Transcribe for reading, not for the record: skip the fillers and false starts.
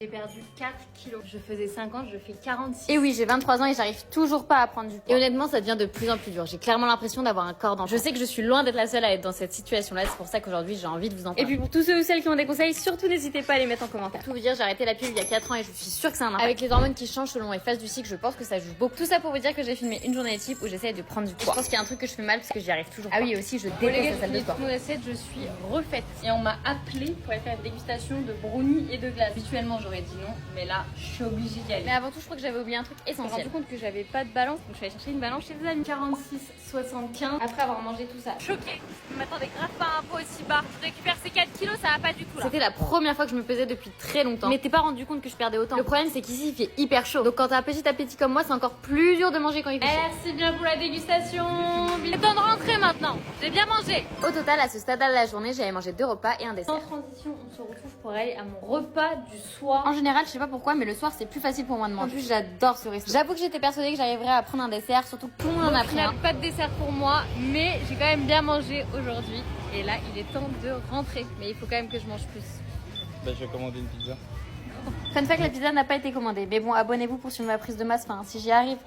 J'ai perdu 4 kilos. Je faisais 50, je fais 46. Et oui, j'ai 23 ans et j'arrive toujours pas à prendre du poids. Et honnêtement, ça devient de plus en plus dur. J'ai clairement l'impression d'avoir un corps d'enfant. Je sais que je suis loin d'être la seule à être dans cette situation-là. C'est pour ça qu'aujourd'hui, j'ai envie de vous en parler. Et puis pour tous ceux ou celles qui ont des conseils, surtout n'hésitez pas à les mettre en commentaire. Pour tout vous dire, j'ai arrêté la pilule il y a 4 ans et je suis sûre que c'est un impact. Avec les hormones qui changent selon les phases du cycle, je pense que ça joue beaucoup. Tout ça pour vous dire que j'ai filmé une journée type où j'essaie de prendre du Je poids. pense qu'il y a un truc que je fais mal parce que j'y arrive toujours pas. Ah oui, et aussi je Bon, les déteste gars, la salle de sport. mon assiette, je suis refaite. Et on m'a appelé pour aller faire une dégustation de brownie et de glace. Habituellement, j'aurais dit non, mais là, je suis obligée d'y aller. Mais avant tout, je crois que j'avais oublié un truc Je me suis essentiel. rendu compte que j'avais pas de balance, donc je suis allée chercher une balance chez les amis. 46,75 après avoir mangé tout ça. Choquée, je m'attendais grave pas à un poids aussi bas. Je récupère ces 4 kilos, ça va pas du tout là. C'était la première fois que je me pesais depuis très longtemps. Mais t'es pas rendu compte que je perdais autant. Le problème, c'est qu'ici, il fait hyper chaud. Donc quand t'as un petit appétit comme moi, c'est encore plus dur de manger quand il fait chaud. Merci bien pour la dégustation. Il est temps de rentrer maintenant. J'ai bien mangé. Au total, à ce stade-là de la journée, j'avais mangé 2 repas et un dessert. En transition, on se retrouve pour aller à mon repas du soir. En général, je sais pas pourquoi, mais le soir, c'est plus facile pour moi de En manger. plus, j'adore ce resto. J'avoue que j'étais persuadée que j'arriverais à prendre un dessert, surtout que tout le monde en a Au pris final, un. pas de dessert pour moi, mais j'ai quand même bien mangé aujourd'hui. Et là, il est temps de rentrer. Mais il faut quand même que je mange plus. Bah, je vais commander une pizza. Fun fact, la pizza n'a pas été commandée. Mais bon, abonnez-vous pour suivre ma prise de masse, enfin, si j'y arrive.